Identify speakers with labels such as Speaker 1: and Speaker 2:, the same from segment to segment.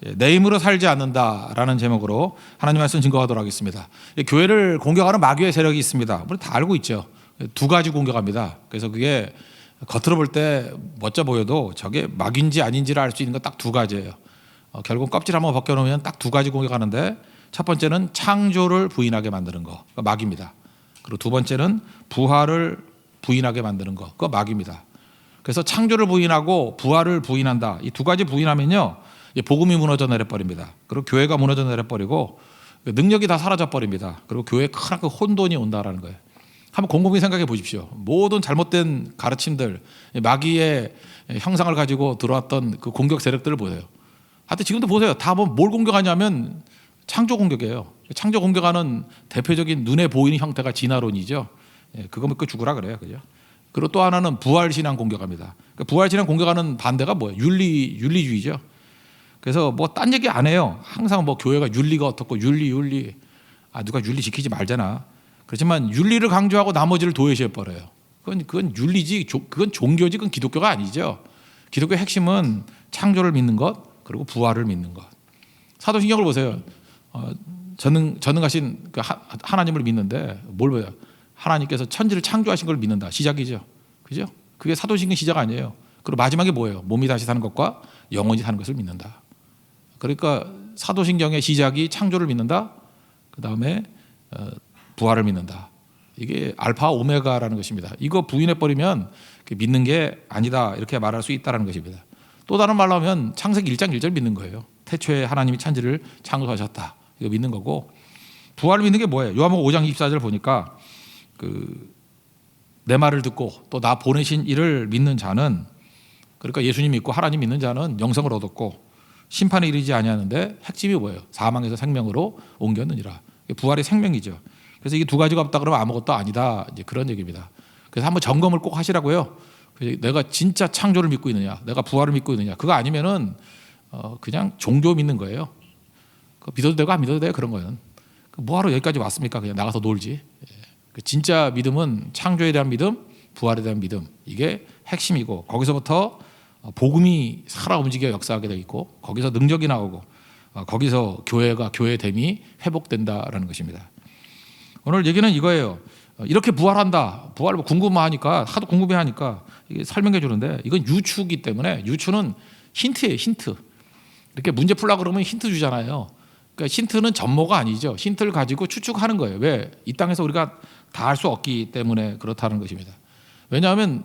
Speaker 1: 내 힘으로 살지 않는다라는 제목으로 하나님 말씀 증거하도록 하겠습니다. 교회를 공격하는 마귀의 세력이 있습니다. 우리 다 알고 있죠. 두 가지 공격합니다. 그래서 그게 겉으로 볼 때 멋져 보여도 저게 마귀인지 아닌지를 알 수 있는 건 딱 두 가지예요. 결국 껍질 한번 벗겨놓으면 딱 두 가지 공격하는데, 첫 번째는 창조를 부인하게 만드는 거, 그거 마귀입니다. 그리고 두 번째는 부활을 부인하게 만드는 거, 그거 마귀입니다. 그래서 창조를 부인하고 부활을 부인한다, 이 두 가지 부인하면요, 복음이 무너져 내려버립니다. 그리고 교회가 무너져 내려버리고 능력이 다 사라져 버립니다. 그리고 교회에 크나큰 혼돈이 온다라는 거예요. 한번 곰곰이 생각해 보십시오. 모든 잘못된 가르침들, 마귀의 형상을 가지고 들어왔던 그 공격 세력들을 보세요. 하여튼 지금도 보세요. 다 뭘 공격하냐면 창조 공격이에요. 창조 공격하는 대표적인 눈에 보이는 형태가 진화론이죠. 그거 믿고 죽으라 그래요. 그죠? 그리고 또 하나는 부활신앙 공격합니다. 부활신앙 공격하는 반대가 뭐예요? 윤리주의죠. 그래서 뭐 딴 얘기 안 해요. 항상 뭐 교회가 윤리가 어떻고 윤리. 누가 윤리 지키지 말잖아. 그렇지만 윤리를 강조하고 나머지를 도외시해 버려요. 그건 윤리지, 그건 종교지, 그건 기독교가 아니죠. 기독교의 핵심은 창조를 믿는 것, 그리고 부활을 믿는 것. 사도신경을 보세요. 전능하신 그 하나님을 믿는데 뭘 봐요? 하나님께서 천지를 창조하신 걸 믿는다. 시작이죠. 그죠? 그게 사도신경 시작 아니에요. 그리고 마지막에 뭐예요? 몸이 다시 사는 것과 영원히 사는 것을 믿는다. 그러니까 사도신경의 시작이 창조를 믿는다. 그 다음에 부활을 믿는다. 이게 알파 오메가라는 것입니다. 이거 부인해버리면 믿는 게 아니다, 이렇게 말할 수 있다는 것입니다. 또 다른 말로 하면 창세기 1장 1절 믿는 거예요. 태초에 하나님이 천지를 창조하셨다, 이거 믿는 거고, 부활을 믿는 게 뭐예요? 요한복음 5장 24절 보니까 내 말을 듣고 또 나 보내신 이를 믿는 자는, 그러니까 예수님 믿고 하나님 믿는 자는 영생을 얻었고 심판에 이르지 아니하는데 핵심이 뭐예요? 사망에서 생명으로 옮겼느니라. 부활의 생명이죠. 그래서 이게 두 가지가 없다 그러면 아무것도 아니다, 이제 그런 얘기입니다. 그래서 한번 점검을 꼭 하시라고요. 내가 진짜 창조를 믿고 있느냐, 내가 부활을 믿고 있느냐. 그거 아니면은 그냥 종교 믿는 거예요. 믿어도 되고 안 믿어도 돼, 그런 거는. 뭐하러 여기까지 왔습니까? 그냥 나가서 놀지. 진짜 믿음은 창조에 대한 믿음, 부활에 대한 믿음, 이게 핵심이고, 거기서부터 복음이 살아 움직여 역사하게 되어 있고, 거기서 능력이 나오고, 거기서 교회의 됨이 회복된다라는 것입니다. 오늘 얘기는 이거예요. 이렇게 부활한다, 부활 궁금하니까, 하도 궁금해하니까 이게 설명해 주는데, 이건 유추기 때문에, 유추는 힌트예요. 힌트. 이렇게 문제 풀려고 그러면 힌트 주잖아요. 그러니까 힌트는 전모가 아니죠. 힌트를 가지고 추측하는 거예요. 왜? 이 땅에서 우리가 다 할 수 없기 때문에 그렇다는 것입니다. 왜냐하면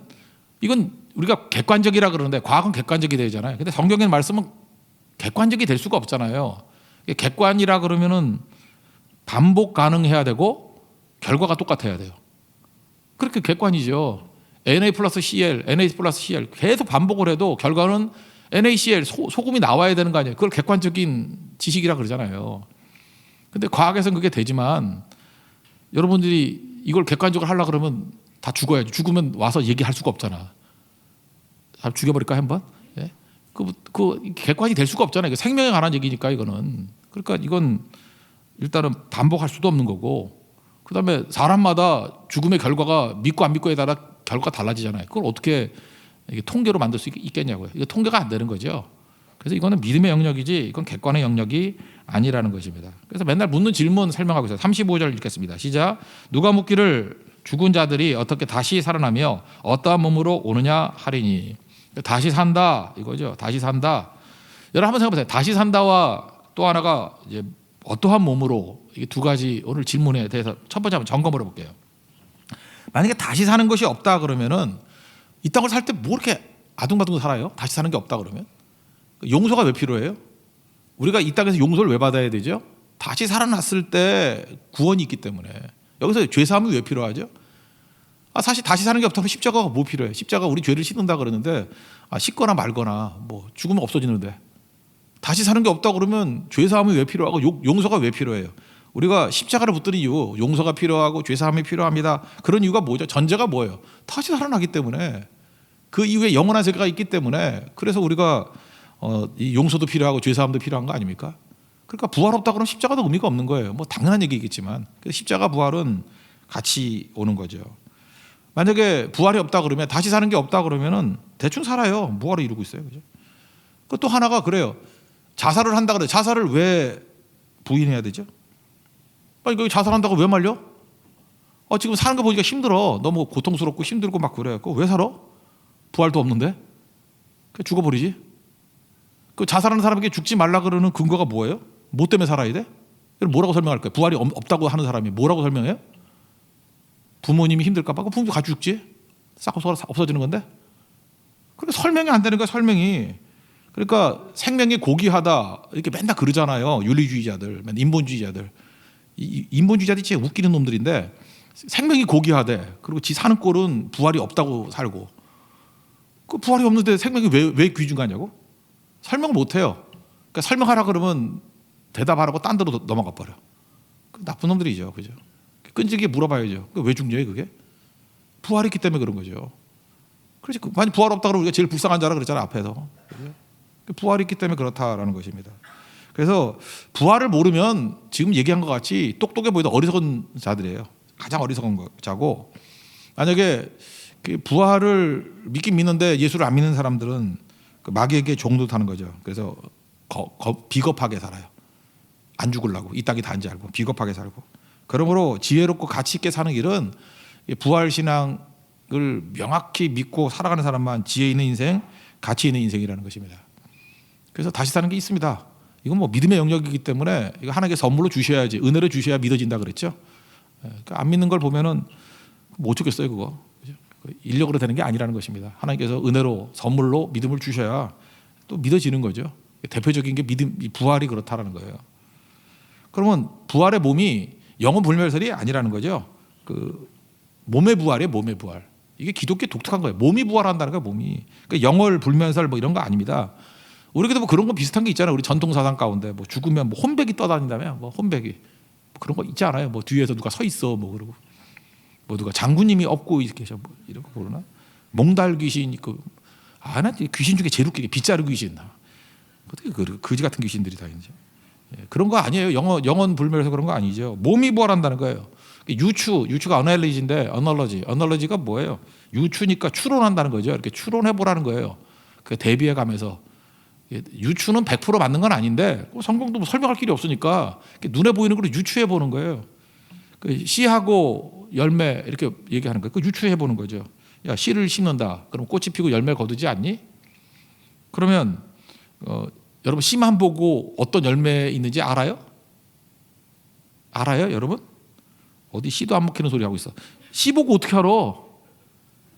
Speaker 1: 이건 우리가 객관적이라 그러는데, 과학은 객관적이 되잖아요. 근데 성경의 말씀은 객관적이 될 수가 없잖아요. 객관이라 그러면은 반복 가능해야 되고 결과가 똑같아야 돼요. 그렇게 객관이죠. Na 플러스 Cl, Na 플러스 Cl 계속 반복을 해도 결과는 NaCl, 소금이 나와야 되는 거 아니에요. 그걸 객관적인 지식이라 그러잖아요. 근데 과학에서는 그게 되지만, 여러분들이 이걸 객관적으로 하려고 그러면 다 죽어야죠. 죽으면 와서 얘기할 수가 없잖아. 다 죽여버릴까 한번? 예? 그 객관이 될 수가 없잖아요. 생명에 관한 얘기니까 이거는. 그러니까 이건 일단은 반복할 수도 없는 거고, 그다음에 사람마다 죽음의 결과가 믿고 안 믿고에 따라 결과가 달라지잖아요. 그걸 어떻게 이게 통계로 만들 수 있겠냐고요. 이게 통계가 안 되는 거죠. 그래서 이거는 믿음의 영역이지, 이건 객관의 영역이 아니라는 것입니다. 그래서 맨날 묻는 질문 설명하고 있어요. 35절 읽겠습니다. 시작. 누가 묻기를 죽은 자들이 어떻게 다시 살아나며 어떠한 몸으로 오느냐 하리니. 다시 산다, 이거죠. 다시 산다. 여러분 한번 생각해보세요. 다시 산다와 또 하나가 이제 어떠한 몸으로, 이게 두 가지 오늘 질문에 대해서 첫 번째 한번 점검을 해볼게요. 만약에 다시 사는 것이 없다 그러면은 이 땅을 살 때 뭐 이렇게 아둥바둥 살아요? 다시 사는 게 없다 그러면? 용서가 왜 필요해요? 우리가 이 땅에서 용서를 왜 받아야 되죠? 다시 살아났을 때 구원이 있기 때문에. 여기서 죄사함이 왜 필요하죠? 사실 다시 사는 게 없다면 십자가가 뭐 필요해? 십자가 우리 죄를 씻는다 그러는데, 씻거나 말거나 뭐 죽으면 없어지는데, 다시 사는 게 없다 그러면 죄사함이 왜 필요하고 용서가 왜 필요해요? 우리가 십자가를 붙드는 이유, 용서가 필요하고 죄사함이 필요합니다. 그런 이유가 뭐죠? 전제가 뭐예요? 다시 살아나기 때문에. 그 이후에 영원한 세계가 있기 때문에. 그래서 우리가 이 용서도 필요하고 죄사함도 필요한 거 아닙니까? 그러니까 부활 없다 그러면 십자가도 의미가 없는 거예요. 뭐 당연한 얘기겠지만, 십자가 부활은 같이 오는 거죠. 만약에 부활이 없다 그러면, 다시 사는 게 없다 그러면은 대충 살아요. 뭐하러 이러고 있어요, 그죠? 또 하나가 그래요. 자살을 한다 그래. 자살을 왜 부인해야 되죠? 아니 그 자살한다고 왜 말려? 지금 사는 거 보니까 힘들어. 너무 고통스럽고 힘들고 막 그래. 그거 왜 살아? 부활도 없는데? 그냥 죽어버리지. 그 자살하는 사람에게 죽지 말라 그러는 근거가 뭐예요? 뭐 때문에 살아야 돼? 뭐라고 설명할 거예요? 부활이 없다고 하는 사람이 뭐라고 설명해요? 부모님이 힘들까 봐. 부모님 같이 죽지. 싹 없어지는 건데. 그러니까 설명이 안 되는 거야. 설명이. 그러니까 생명이 고귀하다 이렇게 맨날 그러잖아요. 윤리주의자들, 인본주의자들. 인본주의자들이 진짜 웃기는 놈들인데 생명이 고귀하대. 그리고 지 사는 꼴은 부활이 없다고 살고. 그 부활이 없는데 생명이 왜 귀중하냐고? 설명을 못 해요. 그러니까 설명하라 그러면 대답하라고 딴 데로 넘어가 버려. 나쁜 놈들이죠. 그죠? 끈질기게 물어봐야죠. 왜 죽냐 그게? 부활이 있기 때문에 그런 거죠. 그렇지. 만약 부활 없다 그러면 우리가 제일 불쌍한 자라 그랬잖아 앞에서. 그죠? 부활이 있기 때문에 그렇다라는 것입니다. 그래서 부활을 모르면 지금 얘기한 것 같이 똑똑해 보이도 어리석은 자들이에요. 가장 어리석은 자고 만약에 부활을 믿긴 믿는데 예수를 안 믿는 사람들은 마귀에게 종노릇하는 거죠. 그래서 비겁하게 살아요. 안 죽으려고 이 땅이 단지 알고 비겁하게 살고. 그러므로 지혜롭고 가치 있게 사는 길은 부활 신앙을 명확히 믿고 살아가는 사람만 지혜 있는 인생, 가치 있는 인생이라는 것입니다. 그래서 다시 사는 게 있습니다. 이건 뭐 믿음의 영역이기 때문에 이거 하나님께 선물로 주셔야지 은혜를 주셔야 믿어진다 그랬죠. 그러니까 안 믿는 걸 보면은 못 죽겠어요 그거. 인력으로 되는 게 아니라는 것입니다. 하나님께서 은혜로 선물로 믿음을 주셔야 또 믿어지는 거죠. 대표적인 게 믿음, 부활이 그렇다라는 거예요. 그러면 부활의 몸이 영혼 불멸설이 아니라는 거죠. 그 몸의 부활이에요, 몸의 부활. 이게 기독교 독특한 거예요. 몸이 부활한다는 거예요, 몸이. 그러니까 영월 불멸설 뭐 이런 거 아닙니다. 우리에게도 뭐 그런 거 비슷한 게 있잖아요. 우리 전통 사상 가운데 뭐 죽으면 뭐 혼백이 떠다닌다면 뭐 혼백이 뭐 그런 거 있지 않아요? 뭐 뒤에서 누가 서 있어 뭐 그러고 뭐 누가 장군님이 업고 계셔 뭐 이런 거 그러나 몽달 귀신 있고 나 귀신 중에 제일 웃기게 빗자루 귀신 어떻게 그지 같은 귀신들이 다 있는지. 그런 거 아니에요. 영혼 불멸해서 그런 거 아니죠. 몸이 부활한다는 거예요. 유추가 어널리지인데 어널러지가 뭐예요? 유추니까 추론한다는 거죠. 이렇게 추론해 보라는 거예요. 그 대비해 가면서 유추는 100% 맞는 건 아닌데 성경도 뭐 설명할 길이 없으니까 눈에 보이는 걸 유추해 보는 거예요. 씨하고 열매 이렇게 얘기하는 거예요. 유추해 보는 거죠. 야, 씨를 심는다. 그럼 꽃이 피고 열매 거두지 않니? 그러면 여러분 씨만 보고 어떤 열매 있는지 알아요? 알아요, 여러분? 어디 씨도 안 먹히는 소리 하고 있어. 씨 보고 어떻게 알아?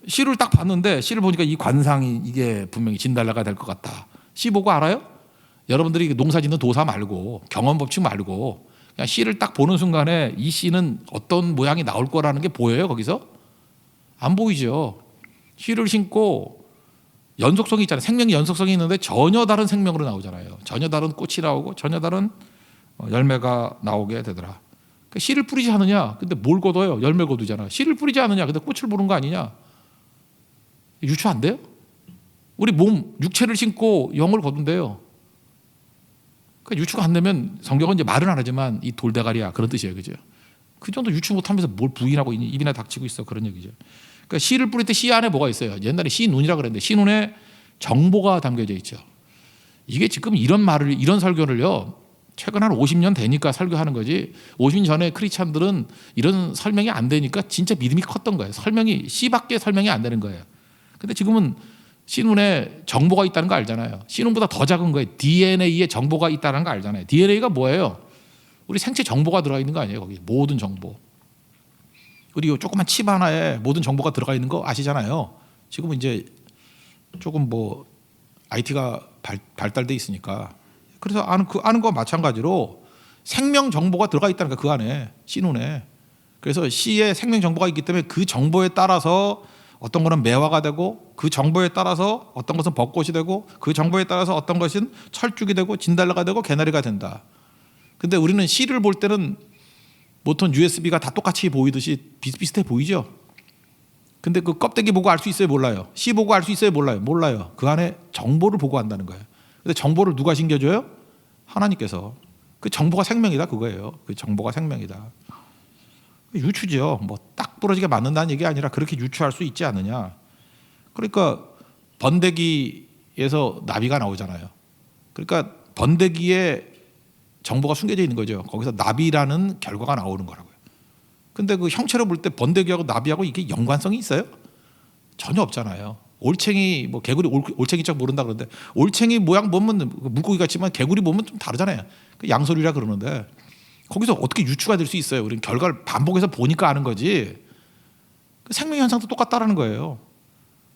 Speaker 1: 씨를 딱 봤는데 씨를 보니까 이 관상이 이게 분명히 진달래가 될 것 같다. 씨 보고 알아요? 여러분들이 농사 짓는 도사 말고 경험 법칙 말고 그냥 씨를 딱 보는 순간에 이 씨는 어떤 모양이 나올 거라는 게 보여요, 거기서? 안 보이죠. 씨를 심고 연속성이 있잖아요. 생명이 연속성이 있는데 전혀 다른 생명으로 나오잖아요. 전혀 다른 꽃이 나오고 전혀 다른 열매가 나오게 되더라. 그러니까 씨를 뿌리지 않느냐? 근데 뭘 거둬요? 열매 거두잖아. 씨를 뿌리지 않느냐? 근데 꽃을 보는 거 아니냐? 유추 안 돼요? 우리 몸 육체를 심고 영을 거둔대요. 그러니까 유추가 안 되면 성경은 이제 말은 안 하지만 이 돌대가리야 그런 뜻이에요, 그죠? 그 정도 유추 못하면서 뭘 부인하고 있니? 입이나 닥치고 있어 그런 얘기죠. 그러니까 씨를 뿌릴 때 씨 안에 뭐가 있어요? 옛날에 씨 눈이라 그랬는데 씨 눈에 정보가 담겨져 있죠. 이게 지금 이런 설교를요. 최근 한 50년 되니까 설교하는 거지. 50년 전에 크리스찬들은 이런 설명이 안 되니까 진짜 믿음이 컸던 거예요. 씨밖에 설명이 안 되는 거예요. 근데 지금은 씨 눈에 정보가 있다는 거 알잖아요. 씨 눈보다 더 작은 거예요. DNA에 정보가 있다는 거 알잖아요. DNA가 뭐예요? 우리 생체 정보가 들어가 있는 거 아니에요? 거기 모든 정보. 우리 조그만 칩 하나에 모든 정보가 들어가 있는 거 아시잖아요. 지금은 이제 조금 뭐 IT가 발달돼 있으니까. 그래서 아는 거 마찬가지로 생명 정보가 들어가 있다는 거 그 안에 씨 눈에. 그래서 씨에 생명 정보가 있기 때문에 그 정보에 따라서 어떤 거는 매화가 되고 그 정보에 따라서 어떤 것은 벚꽃이 되고 그 정보에 따라서 어떤 것은 철쭉이 되고 진달래가 되고 개나리가 된다. 근데 우리는 씨를 볼 때는 보통 USB가 다 똑같이 보이듯이 비슷비슷해 보이죠. 근데 그 껍데기 보고 알 수 있어요, 몰라요? 씨 보고 알 수 있어요, 몰라요? 몰라요. 그 안에 정보를 보고 한다는 거예요. 근데 정보를 누가 신겨줘요? 하나님께서. 그 정보가 생명이다 그거예요. 그 정보가 생명이다. 유추죠. 뭐 딱 부러지게 맞는다는 얘기 아니라 그렇게 유추할 수 있지 않느냐. 그러니까 번데기에서 나비가 나오잖아요. 그러니까 번데기에 정보가 숨겨져 있는 거죠. 거기서 나비라는 결과가 나오는 거라고요. 근데 그 형체로 볼 때 번데기하고 나비하고 이게 연관성이 있어요? 전혀 없잖아요. 올챙이 뭐 개구리 올챙이 쪽 모른다 그러는데 올챙이 모양 보면 물고기 같지만 개구리 보면 좀 다르잖아요. 그 양소리라 그러는데 거기서 어떻게 유추가 될 수 있어요? 우리는 결과를 반복해서 보니까 아는 거지. 생명 현상도 똑같다라는 거예요.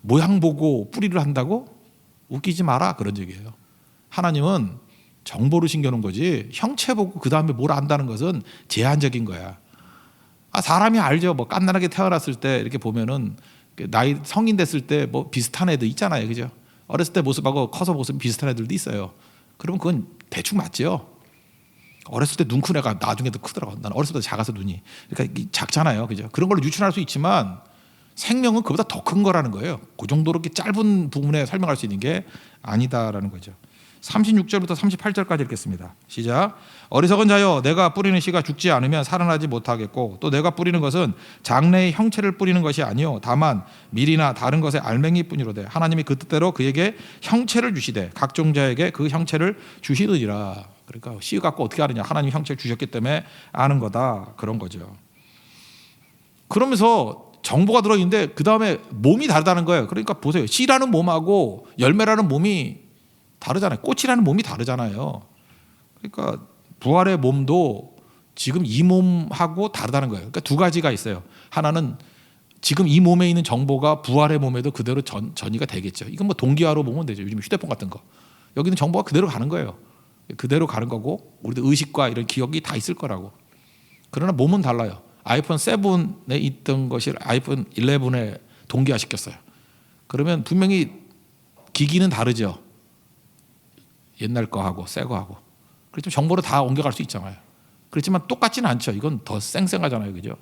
Speaker 1: 모양 보고 뿌리를 한다고? 웃기지 마라 그런 얘기예요. 하나님은 정보를 신겨놓은 거지 형체 보고 그 다음에 뭘 안다는 것은 제한적인 거야. 사람이 알죠. 뭐 깐난하게 태어났을 때 이렇게 보면은 나이 성인 됐을 때 뭐 비슷한 애들 있잖아요, 그죠? 어렸을 때 모습하고 커서 모습 비슷한 애들도 있어요. 그러면 그건 대충 맞죠. 어렸을 때 눈 큰 애가 나중에 더 크더라고. 난 어렸을 때 작아서 눈이 그러니까 작잖아요, 그죠? 그런 걸로 유추할 수 있지만 생명은 그보다 더 큰 거라는 거예요. 그 정도로 이렇게 짧은 부분에 설명할 수 있는 게 아니다라는 거죠. 36절부터 38절까지 읽겠습니다. 시작. 어리석은 자여, 내가 뿌리는 씨가 죽지 않으면 살아나지 못하겠고 또 내가 뿌리는 것은 장래의 형체를 뿌리는 것이 아니요 다만 밀이나 다른 것의 알맹이뿐이로되 하나님이 그 뜻대로 그에게 형체를 주시되 각종 자에게 그 형체를 주시느니라. 그러니까 씨 갖고 어떻게 아느냐? 하나님이 형체를 주셨기 때문에 아는 거다, 그런 거죠. 그러면서 정보가 들어있는데 그 다음에 몸이 다르다는 거예요. 그러니까 보세요. 씨라는 몸하고 열매라는 몸이 다르잖아요. 꽃이라는 몸이 다르잖아요. 그러니까 부활의 몸도 지금 이 몸하고 다르다는 거예요. 그러니까 두 가지가 있어요. 하나는 지금 이 몸에 있는 정보가 부활의 몸에도 그대로 전이가 되겠죠. 이건 뭐 동기화로 보면 되죠. 요즘 휴대폰 같은 거. 여기는 정보가 그대로 가는 거예요. 그대로 가는 거고 우리도 의식과 이런 기억이 다 있을 거라고. 그러나 몸은 달라요. 아이폰 7에 있던 것이 아이폰 11에 동기화시켰어요. 그러면 분명히 기기는 다르죠. 옛날 거하고 새 거하고. 그렇지만 정보를 다 옮겨갈 수 있잖아요. 그렇지만 똑같지는 않죠. 이건 더 쌩쌩하잖아요, 그죠?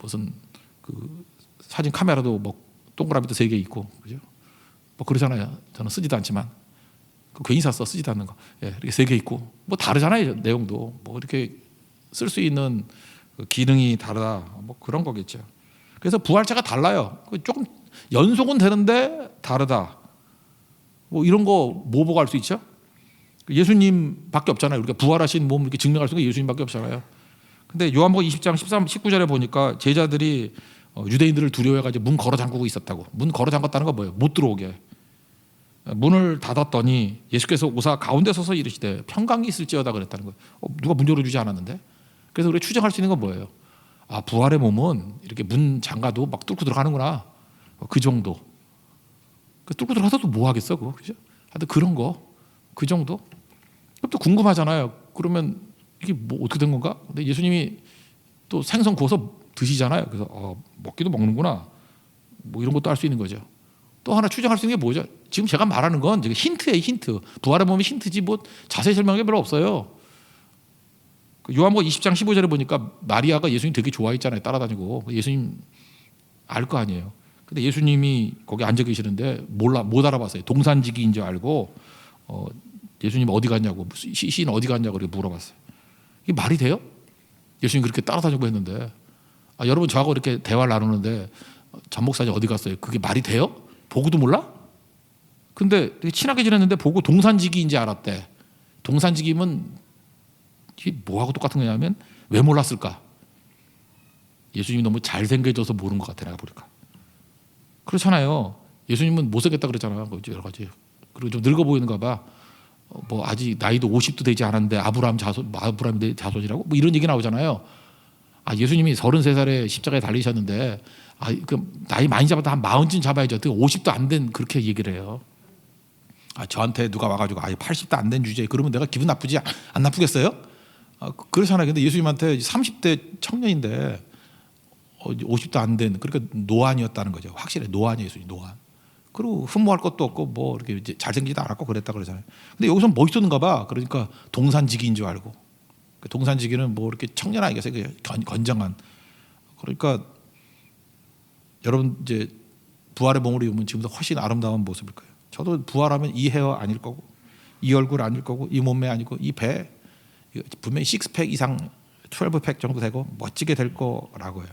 Speaker 1: 무슨 그 사진 카메라도 뭐 동그라미도 3개 있고, 그죠? 뭐 그러잖아요. 저는 쓰지도 않지만 그 괜히 샀어, 쓰지도 않는 거. 예, 이렇게 3개 있고 뭐 다르잖아요, 내용도. 뭐 이렇게 쓸 수 있는 그 기능이 다르다, 뭐 그런 거겠죠. 그래서 부활체가 달라요. 조금 연속은 되는데 다르다. 뭐 이런 거 뭐 보고 알 수 있죠? 예수님밖에 없잖아요. 우리가 부활하신 몸을 이렇게 증명할 수 있는 게 예수님밖에 없잖아요. 근데 요한복음 20장 13, 19절에 보니까 제자들이 유대인들을 두려워해가지고 문 걸어 잠그고 있었다고. 문 걸어 잠갔다는 건 뭐예요? 못 들어오게. 문을 닫았더니 예수께서 오사 가운데 서서 이르시되 평강이 있을지어다 그랬다는 거예요. 누가 문 열어주지 않았는데? 그래서 우리가 추정할 수 있는 건 뭐예요? 부활의 몸은 이렇게 문 잠가도 막 뚫고 들어가는구나. 그 정도. 뚫고 들어가서도 뭐 하겠어, 그거, 그죠? 하여튼 그런 거, 그 정도. 그럼 또 궁금하잖아요. 그러면 이게 뭐 어떻게 된 건가? 근데 예수님이 또 생선 구워서 드시잖아요. 그래서 먹기도 먹는구나. 뭐 이런 것도 알 수 있는 거죠. 또 하나 추정할 수 있는 게 뭐죠? 지금 제가 말하는 건 힌트예요, 힌트. 부활의 몸이 힌트지 뭐 자세히 설명한 게 별로 없어요. 요한복음 20장 15절에 보니까 마리아가 예수님 되게 좋아했잖아요. 따라다니고. 예수님 알 거 아니에요. 근데 예수님이 거기 앉아 계시는데 못 알아봤어요. 동산지기인 줄 알고 예수님 어디 갔냐고, 시인 어디 갔냐고 그렇게 물어봤어요. 이게 말이 돼요? 예수님 그렇게 따라다니고 했는데 여러분 저하고 이렇게 대화를 나누는데 전 목사님 어디 갔어요? 그게 말이 돼요? 보고도 몰라? 근데 되게 친하게 지냈는데 보고 동산지기인지 알았대. 동산지기면 이게 뭐하고 똑같은 거냐면 왜 몰랐을까? 예수님이 너무 잘생겨져서 모르는 것 같아, 내가 보니까. 그렇잖아요. 예수님은 못생겼다 그랬잖아요. 여러 가지. 그리고 좀 늙어 보이는가 봐. 뭐 아직 나이도 50도 되지 않았는데 아브라함 자손이라고 뭐 이런 얘기 나오잖아요. 예수님이 33살에 십자가에 달리셨는데 그 나이 많이 잡았다 한 40쯤 잡아야죠. 50도 안 된 그렇게 얘기를 해요. 저한테 누가 와가지고 80도 안 된 주제에 그러면 내가 기분 나쁘지 안 나쁘겠어요? 그렇잖아요. 근데 예수님한테 30대 청년인데 50도 안 된, 그러니까 노안이었다는 거죠. 확실히 노안이에요, 예수님, 노안. 그리고 흠모할 것도 없고 뭐 이렇게 이제 잘생기지도 않았고 그랬다 그러잖아요. 근데 여기서 멋있었는가 봐. 그러니까 동산지기인 줄 알고. 동산지기는 뭐 이렇게 청년 아니겠어요? 건장한. 그러니까 여러분 이제 부활의 몸으로 입으면 지금보다 훨씬 아름다운 모습일 거예요. 저도 부활하면 이 헤어 아닐 거고, 이 얼굴 아닐 거고, 이 몸매 아니고, 이 배 분명히 6팩 이상, 12팩 정도 되고 멋지게 될 거라고요.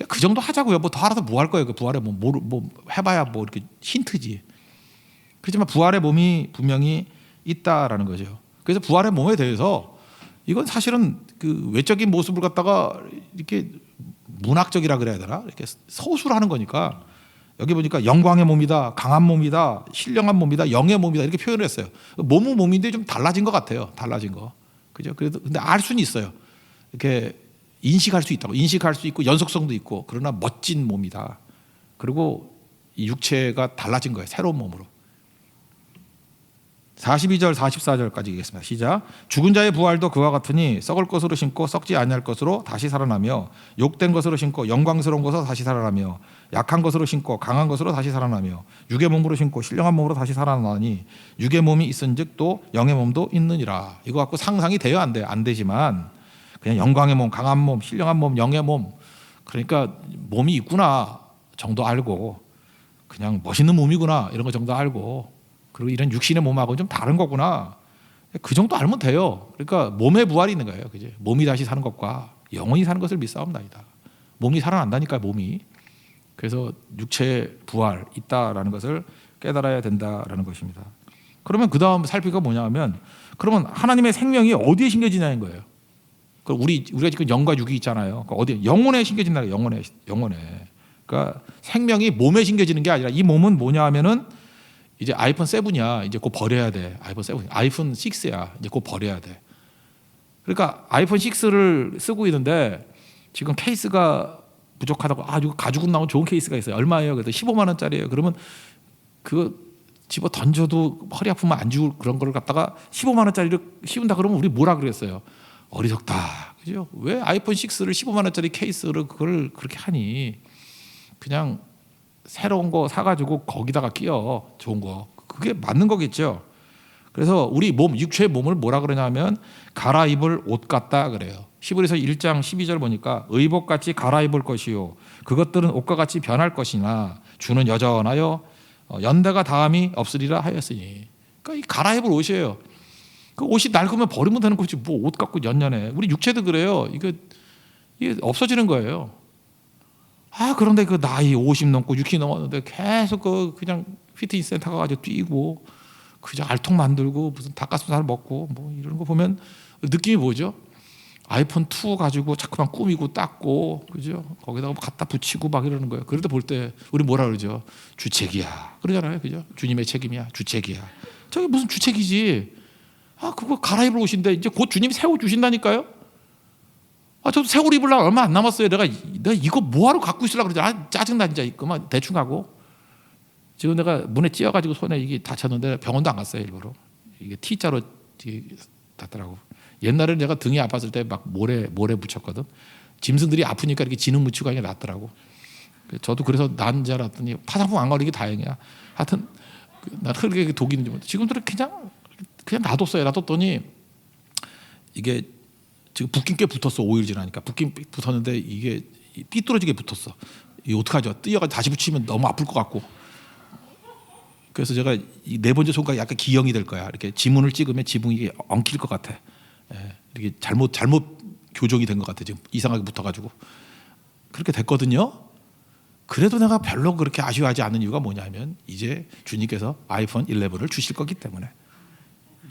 Speaker 1: 그 정도 하자고요. 뭐 더 알아서 뭐 할 거예요. 그 부활의 몸 뭐 해봐야 뭐 이렇게 힌트지. 그렇지만 부활의 몸이 분명히 있다라는 거죠. 그래서 부활의 몸에 대해서 이건 사실은 그 외적인 모습을 갖다가 이렇게 문학적이라 그래야 되나? 이렇게 서술하는 거니까 여기 보니까 영광의 몸이다, 강한 몸이다, 신령한 몸이다, 영의 몸이다 이렇게 표현을 했어요. 몸은 몸인데 좀 달라진 것 같아요. 달라진 거. 그죠? 그래도 근데 알 수는 있어요. 이렇게 인식할 수 있다고. 인식할 수 있고 연속성도 있고 그러나 멋진 몸이다. 그리고 이 육체가 달라진 거예요. 새로운 몸으로. 42절 44절까지 읽겠습니다. 시작. 죽은 자의 부활도 그와 같으니 썩을 것으로 심고 썩지 아니할 것으로 다시 살아나며 욕된 것으로 심고 영광스러운 것으로 다시 살아나며 약한 것으로 심고 강한 것으로 다시 살아나며 육의 몸으로 심고 신령한 몸으로 다시 살아나니 육의 몸이 있은즉 또 영의 몸도 있느니라. 이거 갖고 상상이 돼요? 안 돼요? 안 되지만 그냥 영광의 몸, 강한 몸, 신령한 몸, 영의 몸 그러니까 몸이 있구나 정도 알고 그냥 멋있는 몸이구나 이런 거 정도 알고 그리고 이런 육신의 몸하고는 좀 다른 거구나. 그 정도 알면 돼요. 그러니까 몸의 부활이 있는 거예요. 그죠? 몸이 다시 사는 것과 영원히 사는 것을 믿사옵나이다. 몸이 살아난다니까 몸이. 그래서 육체의 부활 있다라는 것을 깨달아야 된다라는 것입니다. 그러면 그 다음 살피가 뭐냐면 그러면 하나님의 생명이 어디에 심겨지냐는 거예요. 우리가 지금 영과 육이 있잖아요. 그러니까 어디 영혼에 심겨진다. 영혼에. 그러니까 생명이 몸에 심겨지는 게 아니라 이 몸은 뭐냐 하면은 이제 아이폰 7이야. 이제 곧 버려야 돼. 아이폰 7. 아이폰 6야. 이제 곧 버려야 돼. 그러니까 아이폰 6를 쓰고 있는데 지금 케이스가 부족하다고 이거 가지고 나온 좋은 케이스가 있어요. 얼마예요? 그래도 15만 원짜리예요. 그러면 그거 집어 던져도 허리 아프면 안 죽을 그런 걸 갖다가 15만 원짜리를 씌운다 그러면 우리 뭐라 그랬어요? 어리석다. 그죠? 왜 아이폰 6를 15만 원짜리 케이스를 그걸 그렇게 하니? 그냥 새로운 거 사가지고 거기다가 끼워 좋은 거 그게 맞는 거겠죠. 그래서 우리 몸 육체의 몸을 뭐라 그러냐면 갈아입을 옷 같다 그래요. 히브리서 1장 12절 보니까 의복같이 갈아입을 것이요 그것들은 옷과 같이 변할 것이나 주는 여전하여 연대가 다함이 없으리라 하였으니 그러니까 이 갈아입을 옷이에요. 그 옷이 낡으면 버리면 되는 거지 뭐 옷 갖고 연년에 우리 육체도 그래요. 이게 없어지는 거예요. 그런데 그 나이 50 넘고 60 넘었는데 계속 그냥 피트니스 센터 가가지고 뛰고 그냥 알통 만들고 무슨 닭가슴살 먹고 뭐 이런 거 보면 느낌이 뭐죠? 아이폰 2 가지고 자꾸만 꾸미고 닦고 그죠? 거기다가 갖다 붙이고 막 이러는 거예요. 그럴 때 볼 때 우리 뭐라 그러죠? 주책이야 그러잖아요, 그죠? 주님의 책임이야, 주책이야. 저게 무슨 주책이지? 그거 갈아입을 옷인데 이제 곧 주님이 새 옷 주신다니까요. 저도 새 옷 입으려고 얼마 안 남았어요. 내가 이거 뭐하러 갖고 있으려고 그러지? 짜증나 진짜. 그만 대충 가고. 지금 내가 문에 찧어가지고 손에 이게 다쳤는데 병원도 안 갔어요 일부러. 이게 T자로 닿더라고. 옛날에 내가 등이 아팠을 때 막 모래 붙였거든. 짐승들이 아프니까 이렇게 진흙 묻히고 하니까 낫더라고. 저도 그래서 난 줄 알았더니 파상풍 안 걸리기 다행이야. 하여튼 난 그렇게 독이 있는지 모르겠어. 지금들은 그냥 놔뒀어요. 놔뒀더니 이게 지금 붓긴 꽤 붙었어. 5일 지나니까 붓긴 붙었는데 이게 삐뚤어지게 붙었어. 이거 어떡하죠? 뛰어가지고 다시 붙이면 너무 아플 것 같고. 그래서 제가 이 네 번째 손가락이 약간 기형이 될 거야. 이렇게 지문을 찍으면 지붕이 이게 엉킬 것 같아. 이렇게 잘못 교정이 된 것 같아. 지금 이상하게 붙어가지고 그렇게 됐거든요. 그래도 내가 별로 그렇게 아쉬워하지 않는 이유가 뭐냐면 이제 주님께서 아이폰 11을 주실 거기 때문에.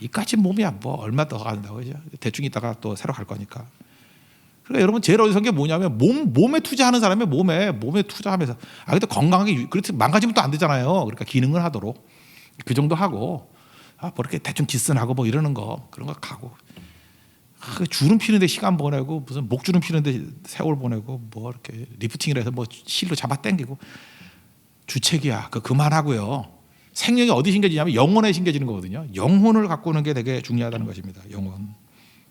Speaker 1: 이까지 몸이야 뭐 얼마 더 간다고 그죠? 대충 있다가 또 새로 갈 거니까. 그러니까 여러분 제일 어리석은 게 뭐냐면 몸에 투자하는 사람이 몸에 투자하면서 근데 건강하게 그렇게 망가지면 또 안 되잖아요. 그러니까 기능을 하도록 그 정도 하고 뭐 이렇게 대충 기스하고 뭐 이러는 거 그런 거 가고 주름 피는데 시간 보내고 무슨 목주름 피는데 세월 보내고 뭐 이렇게 리프팅이라 해서 뭐 실로 잡아 당기고 주책이야. 그만하고요. 생명이 어디 심겨지냐면 영혼에 심겨지는 거거든요. 영혼을 갖고 오는 게 되게 중요하다는 것입니다. 영혼.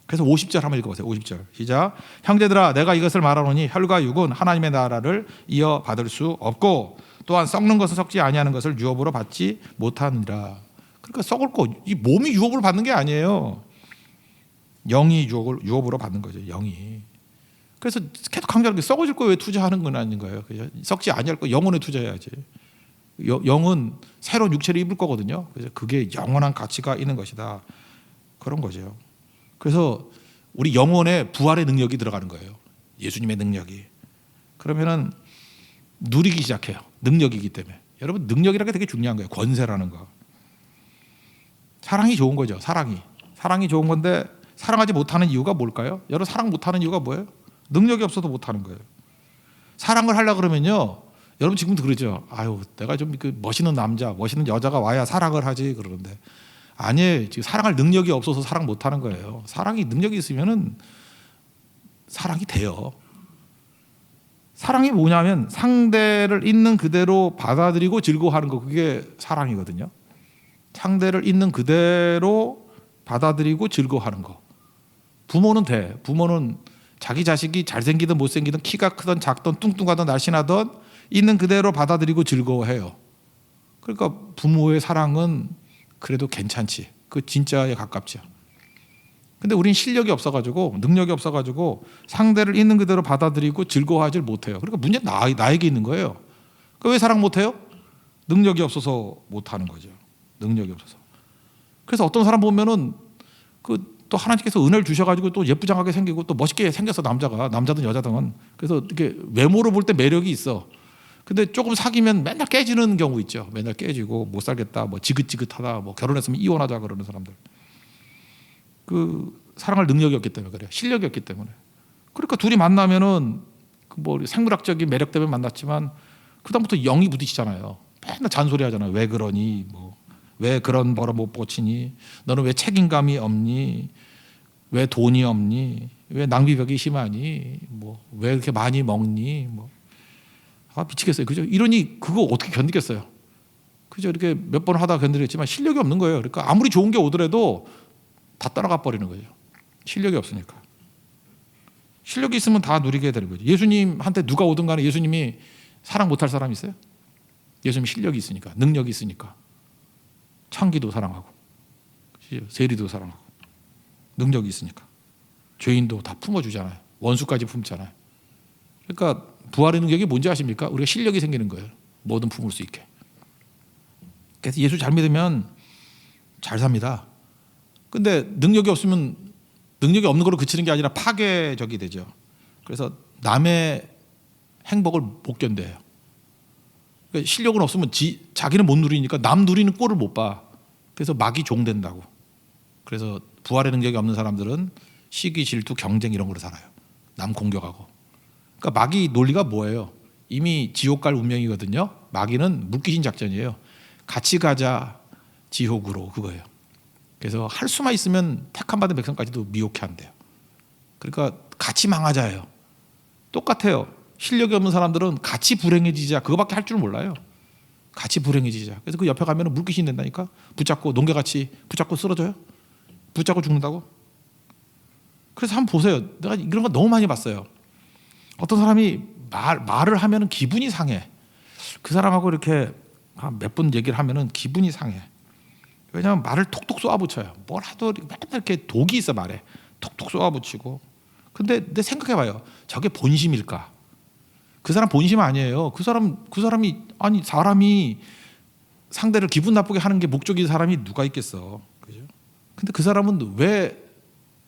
Speaker 1: 그래서 50절 한번 읽어보세요. 50절 시작. 형제들아 내가 이것을 말하노니 혈과 육은 하나님의 나라를 이어받을 수 없고 또한 썩는 것을 썩지 아니하는 것을 유업으로 받지 못하느니라. 그러니까 썩을 거 이 몸이 유업으로 받는 게 아니에요. 영이 유업으로 받는 거죠. 영이. 그래서 계속 강조하는 게 썩어질 거에 왜 투자하는 건 아닌 거예요. 썩지 아니할 거 영혼에 투자해야지. 영은 새로운 육체를 입을 거거든요. 그래서 그게 영원한 가치가 있는 것이다. 그런 거죠. 그래서 우리 영혼에 부활의 능력이 들어가는 거예요. 예수님의 능력이. 그러면은 누리기 시작해요. 능력이기 때문에. 여러분 능력이라는 게 되게 중요한 거예요. 권세라는 거. 사랑이 좋은 거죠. 사랑이 좋은 건데 사랑하지 못하는 이유가 뭘까요? 여러분 사랑 못하는 이유가 뭐예요? 능력이 없어도 못하는 거예요. 사랑을 하려고 그러면요, 여러분 지금도 그러죠. 아유, 내가 좀 그 멋있는 남자, 멋있는 여자가 와야 사랑을 하지 그러는데 아니에요. 지금 사랑할 능력이 없어서 사랑 못하는 거예요. 사랑이 능력이 있으면은 사랑이 돼요. 사랑이 뭐냐면 상대를 있는 그대로 받아들이고 즐거워하는 거, 그게 사랑이거든요. 상대를 있는 그대로 받아들이고 즐거워하는 거. 부모는 돼. 부모는 자기 자식이 잘생기든 못생기든 키가 크든 작든 뚱뚱하든 날씬하든 있는 그대로 받아들이고 즐거워해요. 그러니까 부모의 사랑은 그래도 괜찮지. 그 진짜에 가깝죠. 근데 우린 실력이 없어가지고 능력이 없어가지고 상대를 있는 그대로 받아들이고 즐거워하지 못해요. 그러니까 문제는 나에게 있는 거예요. 그러니까 왜 사랑 못해요? 능력이 없어서 못하는 거죠. 능력이 없어서. 그래서 어떤 사람 보면은 또 하나님께서 은혜를 주셔가지고 또 예쁘장하게 생기고 또 멋있게 생겼어, 남자든 여자든. 그래서 이렇게 외모로 볼 때 매력이 있어. 근데 조금 사귀면 맨날 깨지는 경우 있죠. 맨날 깨지고 못 살겠다, 뭐 지긋지긋하다, 뭐 결혼했으면 이혼하자 그러는 사람들. 그 사랑할 능력이 없기 때문에 그래요. 실력이 없기 때문에. 그러니까 둘이 만나면은 뭐 생물학적인 매력 때문에 만났지만 그다음부터 영이 부딪히잖아요. 맨날 잔소리하잖아요. 왜 그러니, 뭐 왜 그런 벌어 못 고치니, 너는 왜 책임감이 없니, 왜 돈이 없니, 왜 낭비벽이 심하니, 뭐 왜 이렇게 많이 먹니, 뭐 미치겠어요. 그죠? 이러니 그거 어떻게 견디겠어요? 그죠? 이렇게 몇 번 하다 견디겠지만 실력이 없는 거예요. 그러니까 아무리 좋은 게 오더라도 다 따라가 버리는 거죠. 실력이 없으니까. 실력이 있으면 다 누리게 되는 거죠. 예수님한테 누가 오든 간에 예수님이 사랑 못할 사람 있어요? 예수님이 실력이 있으니까, 능력이 있으니까. 창기도 사랑하고, 세리도 사랑하고, 능력이 있으니까. 죄인도 다 품어주잖아요. 원수까지 품잖아요. 그러니까 부활의 능력이 뭔지 아십니까? 우리가 실력이 생기는 거예요. 뭐든 품을 수 있게. 그래서 예수 잘 믿으면 잘 삽니다. 근데 능력이 없으면 능력이 없는 걸로 그치는 게 아니라 파괴적이 되죠. 그래서 남의 행복을 못 견뎌요. 그러니까 실력은 없으면 자기는 못 누리니까 남 누리는 꼴을 못 봐. 그래서 막이 종된다고. 그래서 부활의 능력이 없는 사람들은 시기, 질투, 경쟁 이런 걸로 살아요. 남 공격하고. 그러니까 마귀 논리가 뭐예요? 이미 지옥 갈 운명이거든요. 마귀는 물귀신 작전이에요. 같이 가자 지옥으로, 그거예요. 그래서 할 수만 있으면 택함 받은 백성까지도 미혹해 한대요. 그러니까 같이 망하자예요. 똑같아요. 실력이 없는 사람들은 같이 불행해지자, 그거밖에 할 줄 몰라요. 같이 불행해지자. 그래서 그 옆에 가면 물귀신 된다니까. 붙잡고 농개같이 붙잡고 쓰러져요. 붙잡고 죽는다고. 그래서 한번 보세요. 내가 이런 거 너무 많이 봤어요. 어떤 사람이 말을 하면 기분이 상해. 그 사람하고 이렇게 몇 번 얘기를 하면 기분이 상해. 왜냐하면 말을 톡톡 쏘아붙여요. 뭘 하도 맨날 이렇게 독이 있어, 말에. 톡톡 쏘아붙이고. 근데 내 생각해봐요. 저게 본심일까? 그 사람 본심 아니에요. 그 사람이, 아니, 사람이 상대를 기분 나쁘게 하는 게 목적인 사람이 누가 있겠어. 그죠? 근데 그 사람은 왜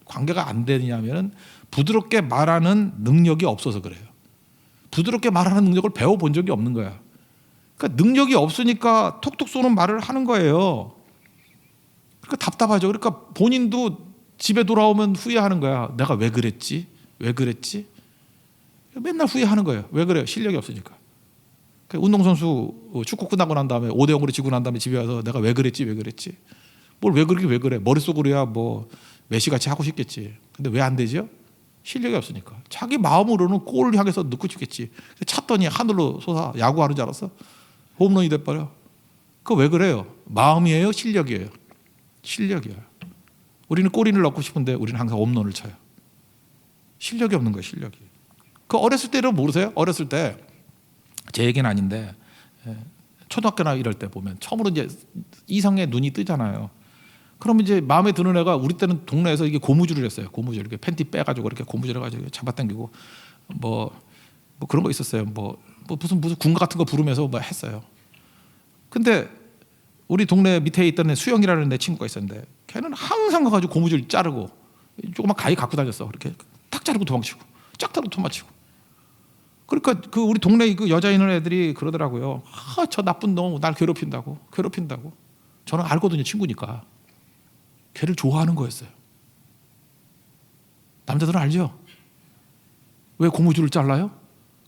Speaker 1: 관계가 안 되냐면 부드럽게 말하는 능력이 없어서 그래요. 부드럽게 말하는 능력을 배워본 적이 없는 거야. 그러니까 능력이 없으니까 톡톡 쏘는 말을 하는 거예요. 그러니까 답답하죠. 그러니까 본인도 집에 돌아오면 후회하는 거야. 내가 왜 그랬지? 왜 그랬지? 맨날 후회하는 거예요. 왜 그래요? 실력이 없으니까. 운동선수 축구 끝나고 난 다음에 5대0으로 지고 난 다음에 집에 와서 내가 왜 그랬지? 왜 그랬지? 뭘 왜 그러게 왜 그래? 머릿속으로야 뭐 메시같이 하고 싶겠지. 근데 왜 안 되죠? 실력이 없으니까. 자기 마음으로는 골을 향해서 넣고 싶겠지. 찼더니 하늘로 솟아. 야구하는 줄 알았어? 홈런이 돼버려. 그거 왜 그래요? 마음이에요? 실력이에요? 실력이에요. 우리는 골인을 넣고 싶은데 우리는 항상 홈런을 쳐요. 실력이 없는 거예요. 실력이. 그 어렸을 때를 모르세요? 어렸을 때 제 얘기는 아닌데 초등학교나 이럴 때 보면 처음으로 이제 이성의 눈이 뜨잖아요. 그럼 이제 마음에 드는 애가, 우리 때는 동네에서 이게 고무줄을 했어요. 고무줄 이렇게 팬티 빼가지고 이렇게 고무줄 해가지고 잡아당기고 뭐 그런 거 있었어요. 뭐 무슨 군가 같은 거 부르면서 뭐 했어요. 근데 우리 동네 밑에 있던 애 수영이라는 내 친구가 있었는데 걔는 항상 가가지고 고무줄 자르고 조그만 가위 갖고 다녔어. 이렇게 탁 자르고 도망치고 쫙 자르고 도망치고. 그러니까 그 우리 동네 그 여자 있는 애들이 그러더라고요. 저 나쁜 놈 날 괴롭힌다고. 저는 알거든요, 친구니까. 걔를 좋아하는 거였어요. 남자들은 알죠? 왜 고무줄을 잘라요?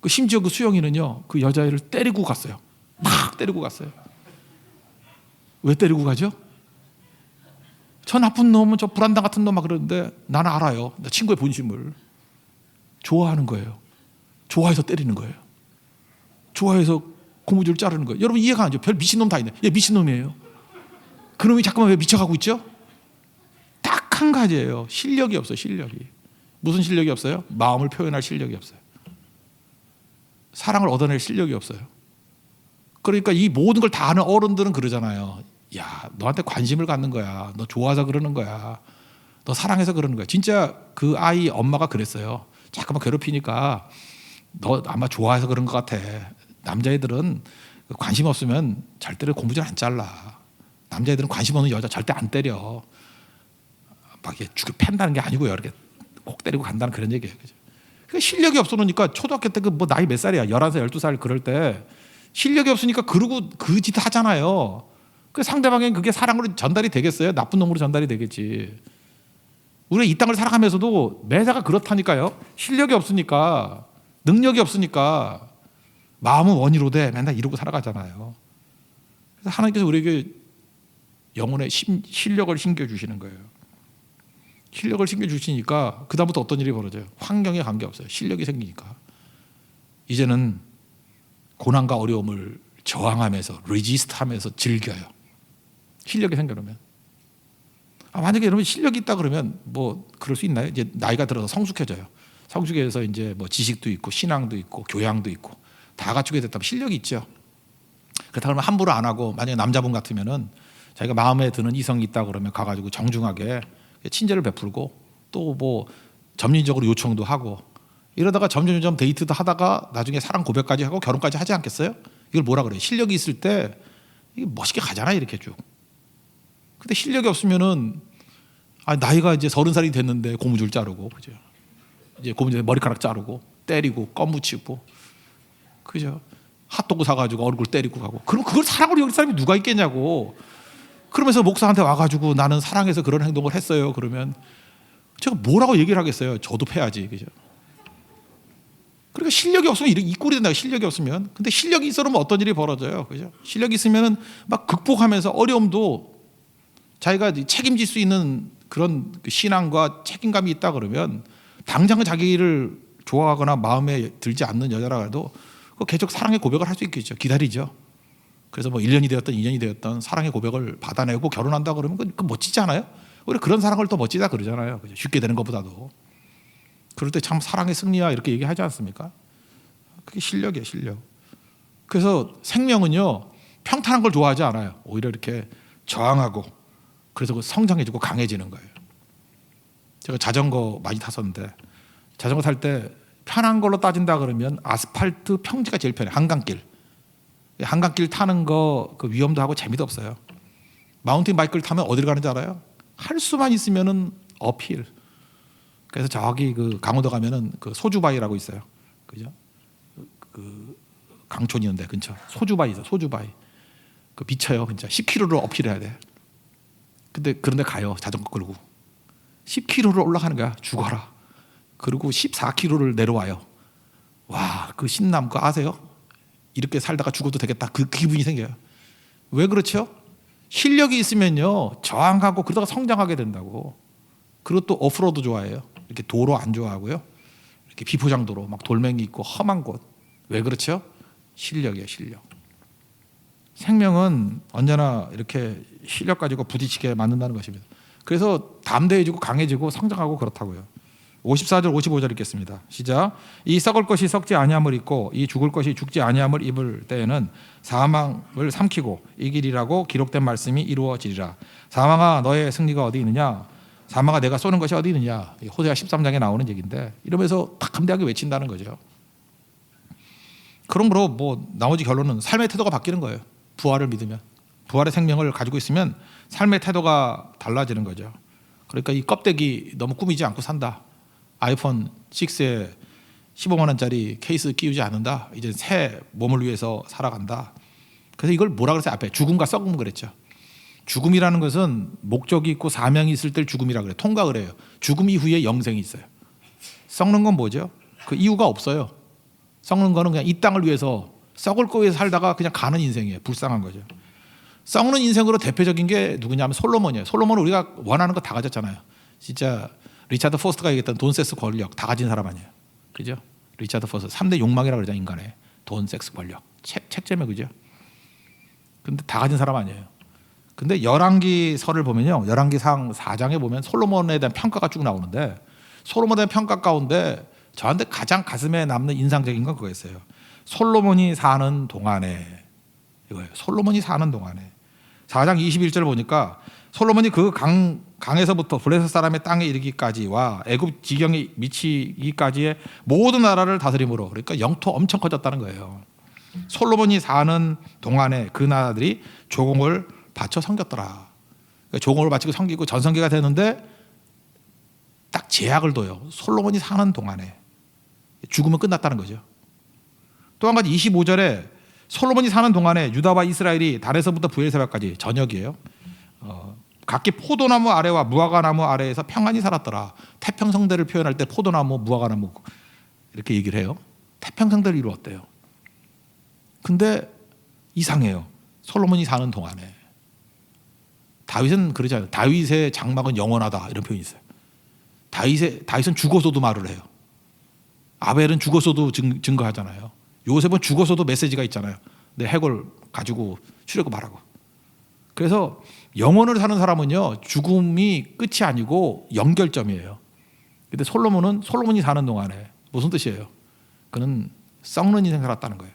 Speaker 1: 심지어 그 수영이는요, 그 여자애를 때리고 갔어요. 막 때리고 갔어요. 왜 때리고 가죠? 저 나쁜 놈은, 저 불안당 같은 놈 막 그러는데 나는 알아요. 나 친구의 본심을. 좋아하는 거예요. 좋아해서 때리는 거예요. 좋아해서 고무줄 자르는 거예요. 여러분 이해가 안 돼요. 별 미친놈 다 있네. 얘 미친놈이에요. 그놈이 잠깐만 왜 미쳐가고 있죠? 딱 한 가지예요. 실력이 없어요. 실력이. 무슨 실력이 없어요? 마음을 표현할 실력이 없어요. 사랑을 얻어낼 실력이 없어요. 그러니까 이 모든 걸 다 아는 어른들은 그러잖아요. 야, 너한테 관심을 갖는 거야. 너 좋아서 그러는 거야. 너 사랑해서 그러는 거야. 진짜 그 아이 엄마가 그랬어요. 잠깐만 괴롭히니까 너 아마 좋아해서 그런 것 같아. 남자애들은 관심 없으면 절대로 고무줄 안 잘라. 남자애들은 관심 없는 여자 절대 안 때려. 막 이게 죽여 팬다는 게 아니고요. 이렇게 꼭 때리고 간다는 그런 얘기예요. 그러니까 실력이 없어놓으니까 초등학교 때 그 뭐 나이 몇 살이야? 11살, 12살 그럴 때 실력이 없으니까 그러고 그 짓 하잖아요. 그 상대방에게 그게 사랑으로 전달이 되겠어요? 나쁜 놈으로 전달이 되겠지. 우리가 이 땅을 살아가면서도 매사가 그렇다니까요. 실력이 없으니까, 능력이 없으니까 마음은 원이로 돼 맨날 이러고 살아가잖아요. 그래서 하나님께서 우리에게 영혼의 실력을 심겨주시는 거예요. 실력을 심겨주시니까 그 다음부터 어떤 일이 벌어져요? 환경에 관계없어요. 실력이 생기니까 이제는 고난과 어려움을 저항하면서 레지스트하면서 즐겨요. 실력이 생겨나면. 만약에 여러분 실력이 있다 그러면 뭐 그럴 수 있나요? 이제 나이가 들어서 성숙해져요. 성숙해서 이제 뭐 지식도 있고 신앙도 있고 교양도 있고 다 갖추게 됐다면 실력이 있죠. 그렇다 그러면 함부로 안 하고, 만약에 남자분 같으면은 자기가 마음에 드는 이성이 있다 그러면 가가지고 정중하게 친절을 베풀고 또 뭐 점진적으로 요청도 하고 이러다가 점점 데이트도 하다가 나중에 사랑 고백까지 하고 결혼까지 하지 않겠어요? 이걸 뭐라 그래요? 실력이 있을 때 이게 멋있게 가잖아요, 이렇게 쭉. 근데 실력이 없으면은 나이가 이제 30살이 됐는데 고무줄 자르고, 그죠? 이제 고무줄 머리카락 자르고 때리고 껌 묻히고, 그죠? 핫도그 사가지고 얼굴 때리고 가고. 그럼 그걸 사랑으로 여길 사람이 누가 있겠냐고. 그러면서 목사한테 와가지고 나는 사랑해서 그런 행동을 했어요. 그러면 제가 뭐라고 얘기를 하겠어요? 저도 패야지, 그죠? 그러니까 실력이 없으면 이 꼴이 된다. 실력이 없으면. 근데 실력이 있으면 어떤 일이 벌어져요, 그죠? 실력이 있으면은 막 극복하면서 어려움도 자기가 책임질 수 있는 그런 신앙과 책임감이 있다 그러면 당장은 자기를 좋아하거나 마음에 들지 않는 여자라도 계속 사랑의 고백을 할 수 있겠죠. 기다리죠. 그래서 뭐 1년이 되었던 2년이 되었던 사랑의 고백을 받아내고 결혼한다 그러면 그 멋지지 않아요? 우리 그런 사랑을 더 멋지다 그러잖아요. 그죠? 쉽게 되는 것보다도. 그럴 때 참 사랑의 승리야 이렇게 얘기하지 않습니까? 그게 실력이에요, 실력. 그래서 생명은요 평탄한 걸 좋아하지 않아요. 오히려 이렇게 저항하고, 그래서 성장해지고 강해지는 거예요. 제가 자전거 많이 탔었는데 자전거 탈 때 편한 걸로 따진다 그러면 아스팔트 평지가 제일 편해요. 한강길 타는 거 그 위험도 하고 재미도 없어요. 마운틴 바이크를 타면 어디를 가는지 알아요? 할 수만 있으면은 어필. 그래서 저기 그 강원도 가면은 그 소주바위라고 있어요. 그죠? 그 강촌이었는데 근처 소주바위 있어. 소주바위. 그 비쳐요. 진짜 10km를 어필해야 돼. 근데 그런데 가요. 자전거 끌고 10km를 올라가는 거야. 죽어라. 그리고 14km를 내려와요. 와, 그 신남 그거 아세요? 이렇게 살다가 죽어도 되겠다. 그 기분이 생겨요. 왜 그렇죠? 실력이 있으면요 저항하고 그러다가 성장하게 된다고. 그리고 또 오프로드 좋아해요. 이렇게 도로 안 좋아하고요. 이렇게 비포장도로 막 돌멩이 있고 험한 곳. 왜 그렇죠? 실력이에요, 실력. 생명은 언제나 이렇게 실력 가지고 부딪히게 만든다는 것입니다. 그래서 담대해지고 강해지고 성장하고 그렇다고요. 54절 55절 읽겠습니다. 시작. 이 썩을 것이 썩지 아니함을 입고 이 죽을 것이 죽지 아니함을 입을 때에는 사망을 삼키고 이기리라고 기록된 말씀이 이루어지리라. 사망아 너의 승리가 어디 있느냐? 사망아 내가 쏘는 것이 어디 있느냐? 호세아 13장에 나오는 얘기인데 이러면서 딱 담대하게 외친다는 거죠. 그러므로 뭐 나머지 결론은 삶의 태도가 바뀌는 거예요. 부활을 믿으면, 부활의 생명을 가지고 있으면 삶의 태도가 달라지는 거죠. 그러니까 이 껍데기 너무 꾸미지 않고 산다. 아이폰 6에 15만 원짜리 케이스 끼우지 않는다. 이제 새 몸을 위해서 살아간다. 그래서 이걸 뭐라 그랬어요? 앞에 죽음과 썩음 그랬죠. 죽음이라는 것은 목적이 있고 사명이 있을 때 죽음이라 그래요. 통각을 해요. 죽음 이후에 영생이 있어요. 썩는 건 뭐죠? 그 이유가 없어요. 썩는 거는 그냥 이 땅을 위해서 썩을 거 위해서 살다가 그냥 가는 인생이에요. 불쌍한 거죠. 썩는 인생으로 대표적인 게 누구냐면 솔로몬이에요. 솔로몬은 우리가 원하는 거 다 가졌잖아요. 진짜 리차드 포스트가 얘기했던 돈, 섹스, 권력 다 가진 사람 아니에요. 그죠? 리차드 포스트 3대 욕망이라고 그러잖아요. 인간의 돈, 섹스, 권력. 책 제목 그죠? 근데 다 가진 사람 아니에요. 근데 열왕기서를 보면요. 열왕기상 4장에 보면 솔로몬에 대한 평가가 쭉 나오는데 솔로몬에 대한 평가 가운데 저한테 가장 가슴에 남는 인상적인 건 그거였어요. 솔로몬이 사는 동안에 이거예요. 솔로몬이 사는 동안에 4장 21절 보니까 솔로몬이 그 강에서부터 블레셋 사람의 땅에 이르기까지와 애굽 지경에 미치기까지의 모든 나라를 다스림으로 그러니까 영토 엄청 커졌다는 거예요. 솔로몬이 사는 동안에 그 나라들이 조공을 바쳐 섬겼더라. 그러니까 조공을 바치고 섬기고 전성기가 되는데 딱 제약을 둬요. 솔로몬이 사는 동안에 죽으면 끝났다는 거죠. 또 한 가지 25절에 솔로몬이 사는 동안에 유다와 이스라엘이 단에서부터 브엘세바까지 전역이에요. 각기 포도나무 아래와 무화과나무 아래에서 평안히 살았더라. 태평성대를 표현할 때 포도나무, 무화과나무 이렇게 얘기를 해요. 태평성대를 이루었대요. 근데 이상해요. 솔로몬이 사는 동안에 다윗은 그러지 않아요. 다윗의 장막은 영원하다 이런 표현이 있어요. 다윗은 죽어서도 말을 해요. 아벨은 죽어서도 증거하잖아요. 요셉은 죽어서도 메시지가 있잖아요. 내 해골 가지고 추려고 말하고. 그래서 영원을 사는 사람은요 죽음이 끝이 아니고 연결점이에요. 근데 솔로몬이 사는 동안에 무슨 뜻이에요? 그는 썩는 인생 살았다는 거예요.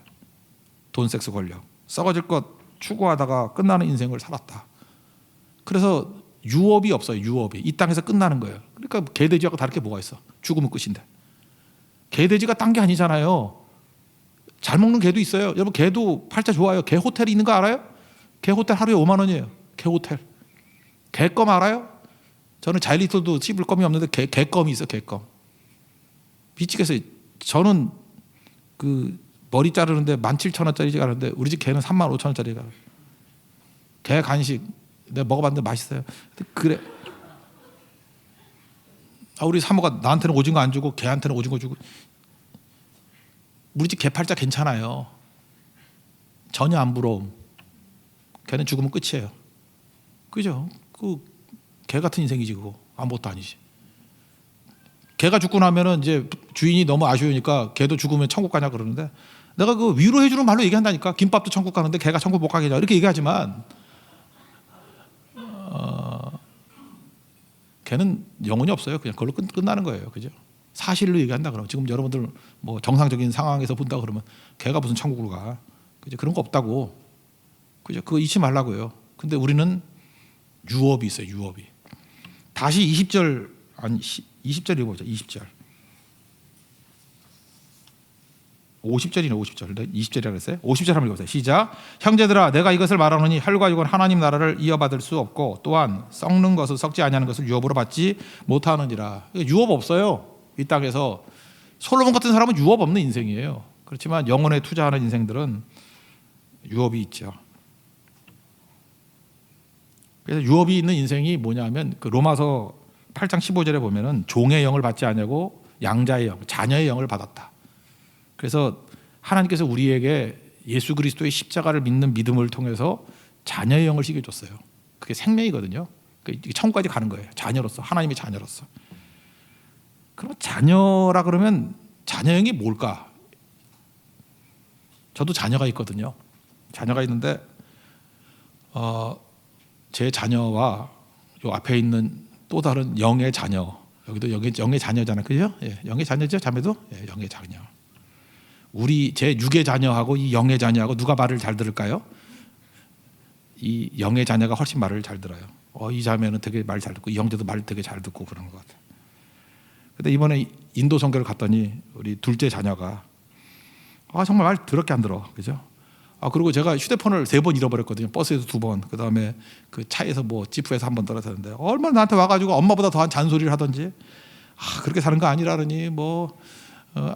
Speaker 1: 돈, 섹스, 권력 썩어질 것 추구하다가 끝나는 인생을 살았다. 그래서 유업이 없어요. 유업이 이 땅에서 끝나는 거예요. 그러니까 개돼지하고 다를 게 뭐가 있어? 죽으면 끝인데. 개돼지가 딴 게 아니잖아요. 잘 먹는 개도 있어요. 여러분 개도 팔자 좋아요. 개 호텔이 있는 거 알아요? 개 호텔 하루에 5만 원이에요. 개 호텔. 개껌 알아요? 저는 자일리톨도 씹을 껌이 없는데 개껌이 있어. 개껌. 미치겠어요. 저는 그 머리 자르는데 17,000원짜리가 하는데 우리 집 개는 35,000원짜리가. 개 간식 내가 먹어봤는데 맛있어요. 그래. 우리 사모가 나한테는 오징어 안 주고 개한테는 오징어 주고. 우리 집 개 팔자 괜찮아요. 전혀 안 부러움. 걔는 죽으면 끝이에요. 그죠? 그 개 같은 인생이지 그거. 아무것도 아니지. 개가 죽고 나면은 이제 주인이 너무 아쉬우니까 개도 죽으면 천국 가냐 그러는데 내가 그 위로해 주는 말로 얘기한다니까. 김밥도 천국 가는데 개가 천국 못 가겠냐 이렇게 얘기하지만 걔는 영혼이 없어요. 그냥 그걸로 끝나는 거예요. 그죠? 사실로 얘기한다 그러면 지금 여러분들 뭐 정상적인 상황에서 본다 그러면 걔가 무슨 천국으로 가? 그죠? 그런 거 없다고. 그죠? 그거 잊지 말라고요. 근데 우리는 유업이 있어요. 유업이. 다시 20절 아니 20절 읽어보자. 20절. 50절이네 50절. 20절이라고 그랬어요. 50절 한번 읽어보세요. 시작. 형제들아 내가 이것을 말하노니 혈과 육은 하나님 나라를 이어받을 수 없고 또한 썩는 것을 썩지 아니하는 것을 유업으로 받지 못하느니라. 유업 없어요. 이 땅에서. 솔로몬 같은 사람은 유업 없는 인생이에요. 그렇지만 영혼에 투자하는 인생들은 유업이 있죠. 그래서 유업이 있는 인생이 뭐냐면 그 로마서 8장 15절에 보면은 종의 영을 받지 아니하고 양자의 영, 자녀의 영을 받았다. 그래서 하나님께서 우리에게 예수 그리스도의 십자가를 믿는 믿음을 통해서 자녀의 영을 시켜줬어요. 그게 생명이거든요. 천국까지 가는 거예요. 자녀로서, 하나님의 자녀로서. 그럼 자녀라 그러면 자녀 영이 뭘까? 저도 자녀가 있거든요. 자녀가 있는데 제 자녀와 요 앞에 있는 또 다른 영의 자녀, 여기도 영의 자녀잖아요, 그죠? 예, 영의 자녀죠, 자매도. 예, 영의 자녀. 우리 제 육의 자녀하고 이 영의 자녀하고 누가 말을 잘 들을까요? 이 영의 자녀가 훨씬 말을 잘 들어요. 이 자매는 되게 말 잘 듣고 이 형제도 말 되게 잘 듣고 그런 것 같아요. 근데 이번에 인도 선교를 갔더니 우리 둘째 자녀가 정말 말 더럽게 안 들어, 그죠? 그리고 제가 휴대폰을 3번 잃어버렸거든요. 버스에서 2번, 그 다음에 그 차에서 뭐 지프에서 1번 떨어졌는데 얼마나 나한테 와가지고 엄마보다 더한 잔소리를 하던지 그렇게 사는 거 아니라느니 뭐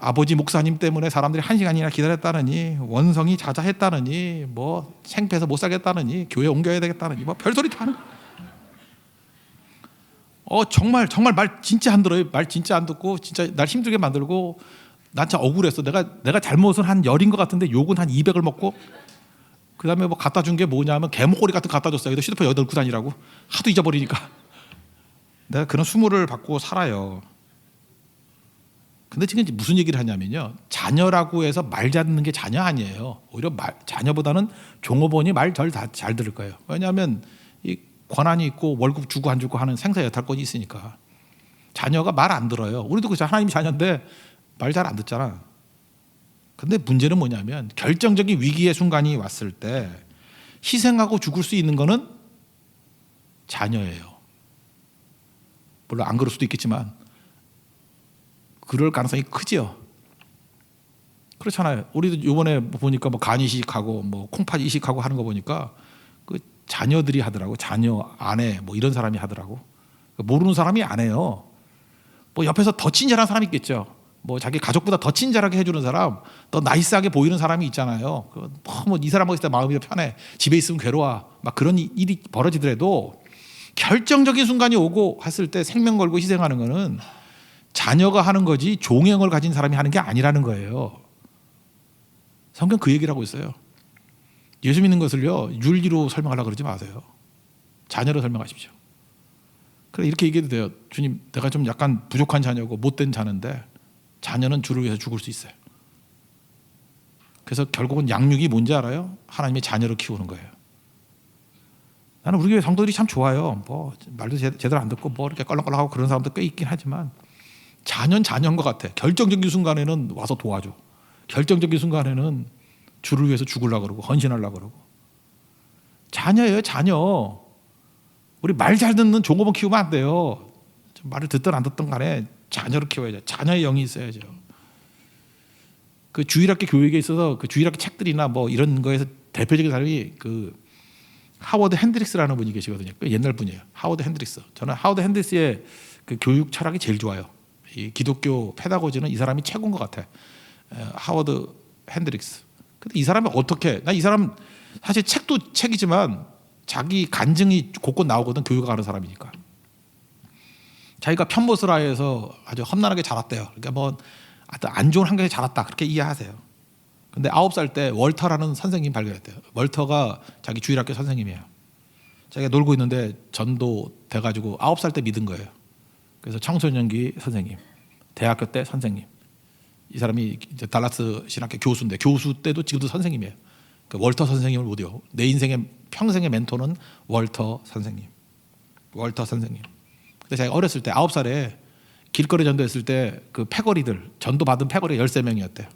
Speaker 1: 아버지 목사님 때문에 사람들이 1시간이나 기다렸다느니, 원성이 자자했다느니, 뭐 생패해서 못 살겠다느니, 교회 옮겨야 되겠다느니, 뭐 별소리 다 하는. 정말 말 진짜 안 들어요. 말 진짜 안 듣고 진짜 날 힘들게 만들고. 난 진짜 억울했어. 내가 잘못은 한 10인 것 같은데 욕은 한 200을 먹고, 그다음에 뭐 갖다 준 게 뭐냐면 개목걸이 같은 거 갖다 줬어요. 근데 휴대폰 여기다 넣고 다니라고. 하도 잊어버리니까. 내가 그런 수모를 받고 살아요. 근데 지금 무슨 얘기를 하냐면요, 자녀라고 해서 말 잘 듣는 게 자녀 아니에요. 오히려 자녀보다는 종업원이 말 잘 들을 거예요. 왜냐하면 이 권한이 있고 월급 주고 안 주고 하는 생사 여탈권이 있으니까. 자녀가 말 안 들어요. 우리도 그렇죠. 하나님이 자녀인데 말 잘 안 듣잖아. 근데 문제는 뭐냐면 결정적인 위기의 순간이 왔을 때 희생하고 죽을 수 있는 거는 자녀예요. 물론 안 그럴 수도 있겠지만 그럴 가능성이 크죠. 그렇잖아요. 우리도 이번에 보니까 뭐 간 이식하고 뭐 콩팥 이식하고 하는 거 보니까 그 자녀들이 하더라고. 자녀, 아내 뭐 이런 사람이 하더라고. 모르는 사람이 안 해요. 뭐 옆에서 더 친절한 사람이 있겠죠. 뭐 자기 가족보다 더 친절하게 해주는 사람, 더 나이스하게 보이는 사람이 있잖아요. 뭐 이 사람하고 있을 때 마음이 더 편해. 집에 있으면 괴로워. 막 그런 일이 벌어지더라도 결정적인 순간이 오고 했을 때 생명 걸고 희생하는 거는 자녀가 하는 거지 종형을 가진 사람이 하는 게 아니라는 거예요. 성경 그 얘기를 하고 있어요. 예수 믿는 것을요 윤리로 설명하려고 그러지 마세요. 자녀로 설명하십시오. 그래 이렇게 얘기해도 돼요. 주님, 내가 좀 약간 부족한 자녀고 못된 자녀인데 자녀는 주를 위해서 죽을 수 있어요. 그래서 결국은 양육이 뭔지 알아요? 하나님의 자녀로 키우는 거예요. 나는 우리 교회 성도들이 참 좋아요. 뭐 말도 제대로 안 듣고 뭐 이렇게 껄렁껄렁하고 그런 사람도 꽤 있긴 하지만 자녀는 자녀인 것 같아. 결정적인 순간에는 와서 도와줘. 결정적인 순간에는 주를 위해서 죽으려고 그러고 헌신하려고 그러고. 자녀예요, 자녀. 우리 말 잘 듣는 종업원 키우면 안 돼요. 말을 듣든 안 듣든 간에 자녀를 키워야죠. 자녀의 영이 있어야죠. 그 주일학교 교육에 있어서 그 주일학교 책들이나 뭐 이런 거에서 대표적인 사람이 그 하워드 핸드릭스라는 분이 계시거든요. 그 옛날 분이에요. 하워드 핸드릭스. 저는 하워드 핸드릭스의 그 교육 철학이 제일 좋아요. 이 기독교 페다고지는 이 사람이 최고인 것 같아. 하워드 핸드릭스. 근데 이 사람이 어떻게? 나 이 사람 사실 책도 책이지만 자기 간증이 곳곳 나오거든. 교육하는 사람이니까. 자기가 편모스라에서 아주 험난하게 자랐대요. 그러니까 뭐 안 좋은 환경에 자랐다 그렇게 이해하세요. 근데 9살 때 월터라는 선생님 발견했대요. 월터가 자기 주일학교 선생님이에요. 자기가 놀고 있는데 전도 돼가지고 9살 때 믿은 거예요. 그래서 청소년기 선생님, 대학교 때 선생님. 이 사람이 이제 달라스 신학교 교수인데 교수 때도 지금도 선생님이에요. 그 월터 선생님을 못 외워. 내 인생의 평생의 멘토는 월터 선생님. 월터 선생님. 근데 제가 어렸을 때 9살에 길거리 전도했을 때 그 패거리들 전도 받은 패거리가 13명이었대요.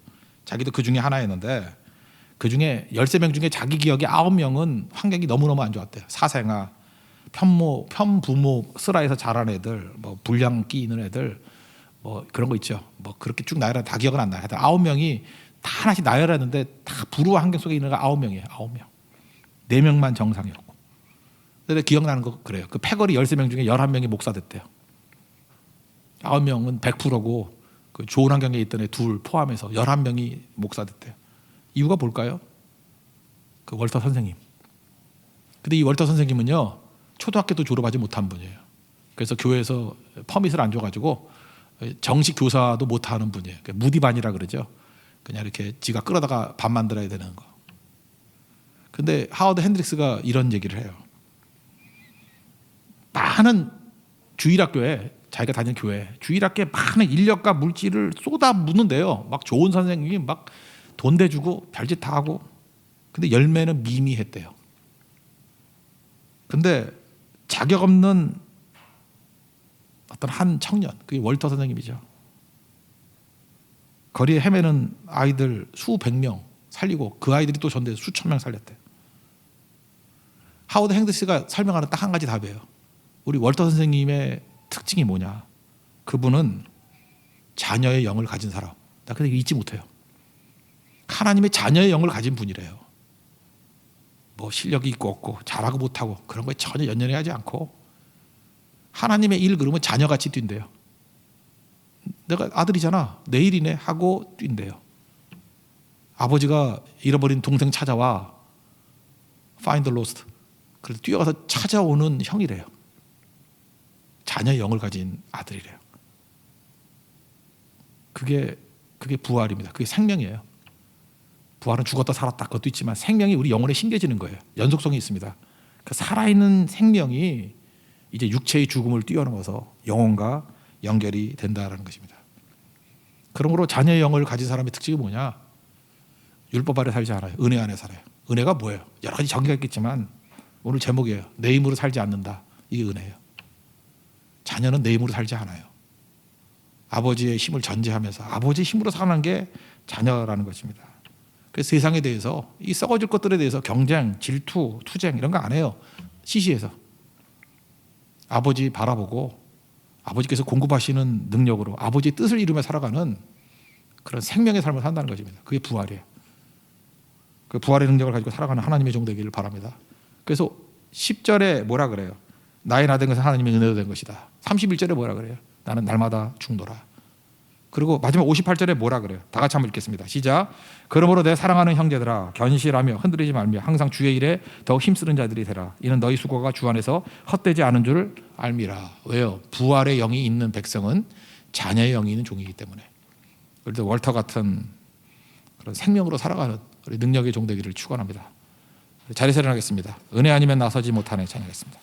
Speaker 1: 자기도 그 중에 하나였는데 그 중에 13명 중에 자기 기억에 9명은 환경이 너무너무 안 좋았대요. 사생아, 편부모 쓰라에서 자란 애들, 뭐 불량 끼 있는 애들, 뭐 그런 거 있죠. 뭐 그렇게 쭉 나열하 다 기억은 안 나요. 하여튼 9명이 다 하나씩 나열했는데 다 불우한 환경 속에 있는 애가 9명이에요. 9명. 4명만 정상이었고. 근데 기억나는 거 그래요. 그 패거리 13명 중에 11명이 목사 됐대요. 9명은 100%고 그 좋은 환경에 있던 애 둘 포함해서 11명이 목사 됐대요. 이유가 뭘까요? 그 월터 선생님. 근데 이 월터 선생님은요 초등학교도 졸업하지 못한 분이에요. 그래서 교회에서 퍼밋을 안 줘가지고 정식 교사도 못하는 분이에요. 무디반이라 그러죠. 그냥 이렇게 지가 끌어다가 밥 만들어야 되는 거. 근데 하워드 핸드릭스가 이런 얘기를 해요. 많은 주일학교에 자기가 다니는 교회 주일학교에 많은 인력과 물질을 쏟아붓는데요. 막 좋은 선생님이 막 돈 대주고 별짓 다 하고 근데 열매는 미미했대요. 근데 자격 없는 어떤 한 청년, 그게 월터 선생님이죠. 거리에 헤매는 아이들 수백 명 살리고 그 아이들이 또 전도해서 수천 명 살렸대요. 하워드 핸드릭스가 설명하는 딱 한 가지 답이에요. 우리 월터 선생님의 특징이 뭐냐? 그분은 자녀의 영을 가진 사람. 나 그게 잊지 못해요. 하나님의 자녀의 영을 가진 분이래요. 뭐 실력이 있고 없고 잘하고 못하고 그런 거에 전혀 연연해하지 않고 하나님의 일 그러면 자녀같이 뛴대요. 내가 아들이잖아. 내일이네 하고 뛴대요. 아버지가 잃어버린 동생 찾아와. Find the lost. 그래서 뛰어가서 찾아오는 형이래요. 자녀의 영을 가진 아들이래요. 그게 부활입니다. 그게 생명이에요. 부활은 죽었다 살았다 그것도 있지만 생명이 우리 영혼에 심겨지는 거예요. 연속성이 있습니다. 그 살아있는 생명이 이제 육체의 죽음을 뛰어넘어서 영혼과 연결이 된다는 것입니다. 그러므로 자녀의 영을 가진 사람의 특징이 뭐냐? 율법 아래 살지 않아요. 은혜 안에 살아요. 은혜가 뭐예요? 여러 가지 정의가 있겠지만 오늘 제목이에요. 내 힘으로 살지 않는다. 이게 은혜예요. 자녀는 내 힘으로 살지 않아요. 아버지의 힘을 전제하면서 아버지의 힘으로 사는 게 자녀라는 것입니다. 그래서 세상에 대해서 이 썩어질 것들에 대해서 경쟁, 질투, 투쟁 이런 거 안 해요. 시시해서 아버지 바라보고 아버지께서 공급하시는 능력으로 아버지의 뜻을 이루며 살아가는 그런 생명의 삶을 산다는 것입니다. 그게 부활이에요. 그 부활의 능력을 가지고 살아가는 하나님의 종 되기를 바랍니다. 그래서 10절에 뭐라 그래요? 나의 나 된 것은 하나님의 은혜로 된 것이다. 31절에 뭐라 그래요? 나는 날마다 죽노라. 그리고 마지막 58절에 뭐라 그래요? 다 같이 한번 읽겠습니다. 시작. 그러므로 내 사랑하는 형제들아 견실하며 흔들리지 말며 항상 주의 일에 더욱 힘쓰는 자들이 되라. 이는 너희 수고가 주 안에서 헛되지 않은 줄 알미라. 왜요? 부활의 영이 있는 백성은 자녀의 영이 있는 종이기 때문에. 그래서 월터 같은 그런 생명으로 살아가는 우리 능력의 종 되기를 축원합니다. 자리에서 일어나겠습니다. 은혜 아니면 나서지 못하네 찬양하겠습니다.